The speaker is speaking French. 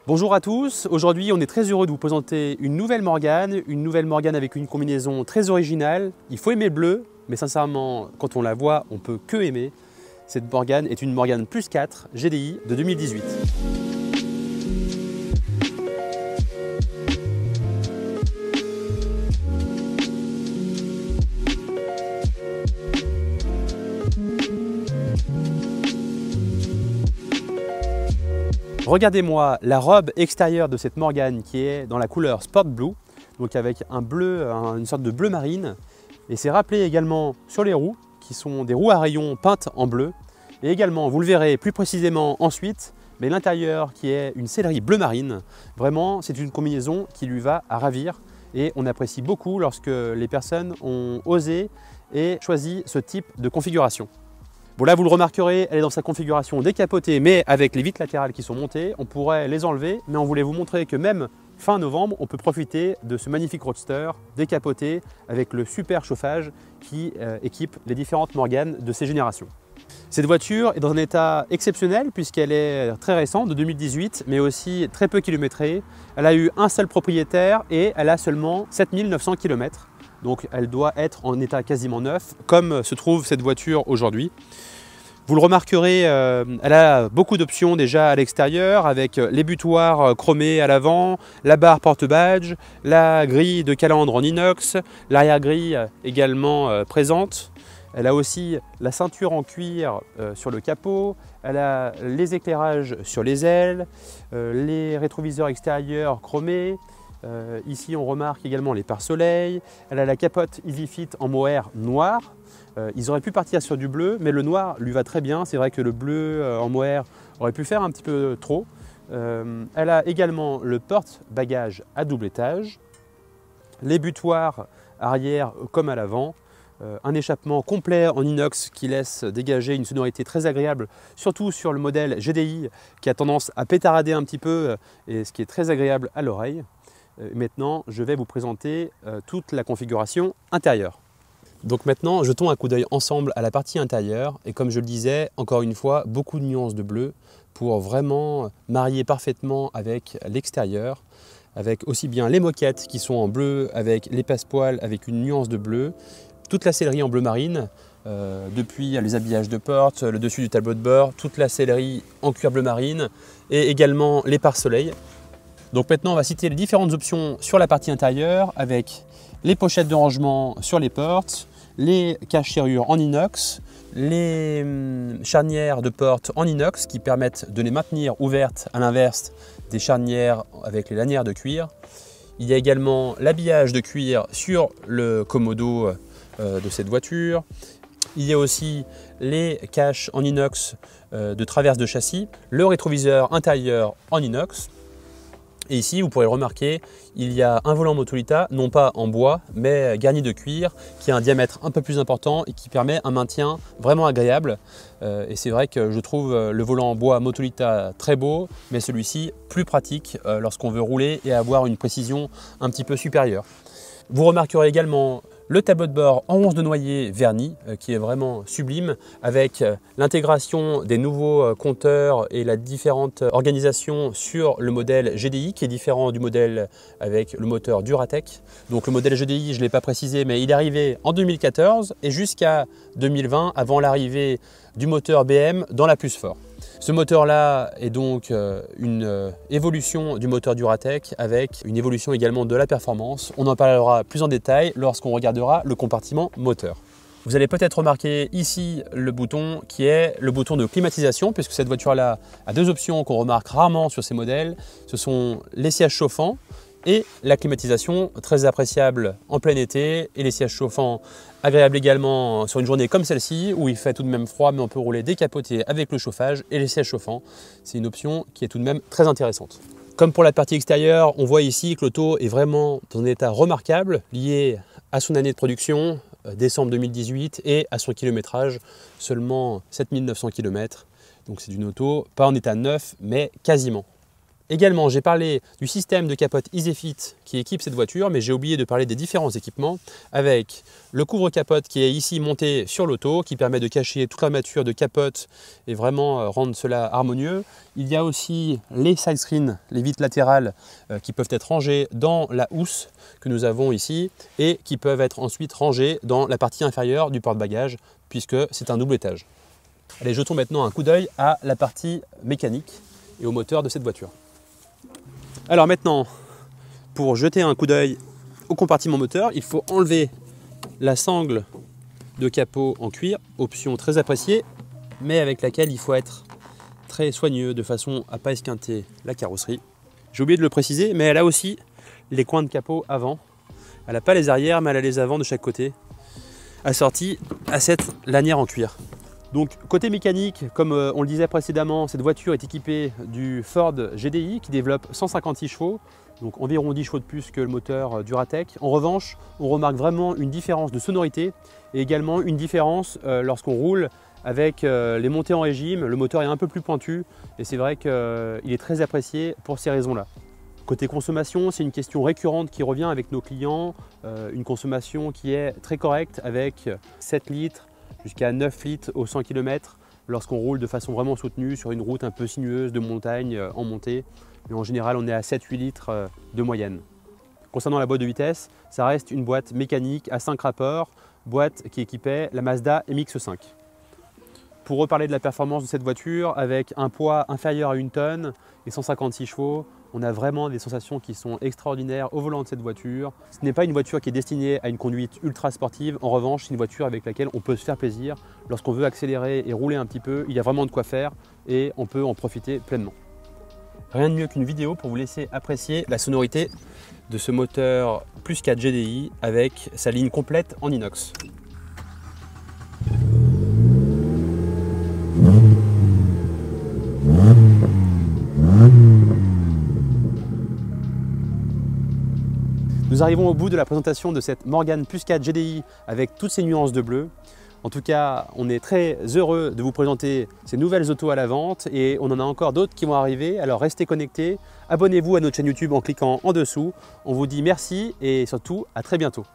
Bonjour à tous, aujourd'hui on est très heureux de vous présenter une nouvelle Morgane avec une combinaison très originale. Il faut aimer le bleu, mais sincèrement quand on la voit on peut que aimer. Cette Morgane est une Morgane Plus 4 GDI de 2018. Regardez-moi la robe extérieure de cette Morgane qui est dans la couleur Sport Blue, donc avec un bleu, une sorte de bleu marine. Et c'est rappelé également sur les roues, qui sont des roues à rayons peintes en bleu. Et également, vous le verrez plus précisément ensuite, mais l'intérieur qui est une sellerie bleu marine. Vraiment, c'est une combinaison qui lui va à ravir. Et on apprécie beaucoup lorsque les personnes ont osé et choisi ce type de configuration. Bon là vous le remarquerez, elle est dans sa configuration décapotée mais avec les vitres latérales qui sont montées. On pourrait les enlever mais on voulait vous montrer que même fin novembre, on peut profiter de ce magnifique roadster décapoté avec le super chauffage qui équipe les différentes Morganes de ces générations. Cette voiture est dans un état exceptionnel puisqu'elle est très récente, de 2018, mais aussi très peu kilométrée. Elle a eu un seul propriétaire et elle a seulement 7900 km. Donc elle doit être en état quasiment neuf, comme se trouve cette voiture aujourd'hui. Vous le remarquerez, elle a beaucoup d'options déjà à l'extérieur, avec les butoirs chromés à l'avant, la barre porte-badge, la grille de calandre en inox, l'arrière-grille également présente. Elle a aussi la ceinture en cuir sur le capot, elle a les éclairages sur les ailes, les rétroviseurs extérieurs chromés. Ici on remarque également les pare-soleil, elle a la capote EasyFit en mohair noir. Ils auraient pu partir sur du bleu, mais le noir lui va très bien. C'est vrai que le bleu en mohair aurait pu faire un petit peu trop. Elle a également le porte-bagages à double étage, les butoirs arrière comme à l'avant, un échappement complet en inox qui laisse dégager une sonorité très agréable, surtout sur le modèle GDI qui a tendance à pétarader un petit peu et ce qui est très agréable à l'oreille. Maintenant, je vais vous présenter toute la configuration intérieure. Donc maintenant, jetons un coup d'œil ensemble à la partie intérieure. Et comme je le disais, encore une fois, beaucoup de nuances de bleu pour vraiment marier parfaitement avec l'extérieur, avec aussi bien les moquettes qui sont en bleu, avec les passepoils avec une nuance de bleu, toute la sellerie en bleu marine, depuis les habillages de porte, le dessus du tableau de bord, toute la sellerie en cuir bleu marine et également les pare-soleil. Donc maintenant on va citer les différentes options sur la partie intérieure avec les pochettes de rangement sur les portes, les caches-serrures en inox, les charnières de porte en inox qui permettent de les maintenir ouvertes à l'inverse des charnières avec les lanières de cuir. Il y a également l'habillage de cuir sur le commodo de cette voiture. Il y a aussi les caches en inox de traverse de châssis, le rétroviseur intérieur en inox. Et ici, vous pourrez le remarquer, il y a un volant Motolita, non pas en bois, mais garni de cuir, qui a un diamètre un peu plus important et qui permet un maintien vraiment agréable. Et c'est vrai que je trouve le volant en bois Motolita très beau, mais celui-ci plus pratique lorsqu'on veut rouler et avoir une précision un petit peu supérieure. Vous remarquerez également le tableau de bord en 11 de noyer verni qui est vraiment sublime avec l'intégration des nouveaux compteurs et la différente organisation sur le modèle GDI qui est différent du modèle avec le moteur Duratec. Donc le modèle GDI, je ne l'ai pas précisé, mais il est arrivé en 2014 et jusqu'à 2020 avant l'arrivée du moteur BM dans la Plus Fort. Ce moteur-là est donc une évolution du moteur Duratec avec une évolution également de la performance. On en parlera plus en détail lorsqu'on regardera le compartiment moteur. Vous allez peut-être remarquer ici le bouton qui est le bouton de climatisation puisque cette voiture-là a deux options qu'on remarque rarement sur ces modèles. Ce sont les sièges chauffants et la climatisation très appréciable en plein été et les sièges chauffants agréables également sur une journée comme celle-ci où il fait tout de même froid mais on peut rouler décapoté avec le chauffage et les sièges chauffants. C'est une option qui est tout de même très intéressante. Comme pour la partie extérieure, on voit ici que l'auto est vraiment dans un état remarquable lié à son année de production, décembre 2018, et à son kilométrage, seulement 7900 km. Donc c'est une auto pas en état neuf mais quasiment. Également, j'ai parlé du système de capote EasyFit qui équipe cette voiture, mais j'ai oublié de parler des différents équipements avec le couvre-capote qui est ici monté sur l'auto, qui permet de cacher toute l'armature de capote et vraiment rendre cela harmonieux. Il y a aussi les side screens, les vitres latérales qui peuvent être rangées dans la housse que nous avons ici et qui peuvent être ensuite rangées dans la partie inférieure du porte-bagages puisque c'est un double étage. Allez, jetons maintenant un coup d'œil à la partie mécanique et au moteur de cette voiture. Alors maintenant, pour jeter un coup d'œil au compartiment moteur, il faut enlever la sangle de capot en cuir, option très appréciée, mais avec laquelle il faut être très soigneux de façon à ne pas esquinter la carrosserie. J'ai oublié de le préciser, mais elle a aussi les coins de capot avant. Elle n'a pas les arrières, mais elle a les avants de chaque côté, assortis à cette lanière en cuir. Donc côté mécanique, comme on le disait précédemment, cette voiture est équipée du Ford GDI qui développe 156 chevaux, donc environ 10 chevaux de plus que le moteur Duratec. En revanche, on remarque vraiment une différence de sonorité et également une différence lorsqu'on roule avec les montées en régime. Le moteur est un peu plus pointu et c'est vrai qu'il est très apprécié pour ces raisons-là. Côté consommation, c'est une question récurrente qui revient avec nos clients, une consommation qui est très correcte avec 7 litres jusqu'à 9 litres au 100 km lorsqu'on roule de façon vraiment soutenue sur une route un peu sinueuse de montagne en montée. Mais en général, on est à 7-8 litres de moyenne. Concernant la boîte de vitesse, ça reste une boîte mécanique à 5 rapports, boîte qui équipait la Mazda MX-5. Pour reparler de la performance de cette voiture, avec un poids inférieur à 1 tonne et 156 chevaux, on a vraiment des sensations qui sont extraordinaires au volant de cette voiture. Ce n'est pas une voiture qui est destinée à une conduite ultra sportive. En revanche, c'est une voiture avec laquelle on peut se faire plaisir. Lorsqu'on veut accélérer et rouler un petit peu, il y a vraiment de quoi faire et on peut en profiter pleinement. Rien de mieux qu'une vidéo pour vous laisser apprécier la sonorité de ce moteur Plus 4 GDI avec sa ligne complète en inox. Nous arrivons au bout de la présentation de cette Morgan Plus 4 GDI avec toutes ses nuances de bleu. En tout cas, on est très heureux de vous présenter ces nouvelles autos à la vente et on en a encore d'autres qui vont arriver. Alors restez connectés, abonnez-vous à notre chaîne YouTube en cliquant en dessous. On vous dit merci et surtout à très bientôt.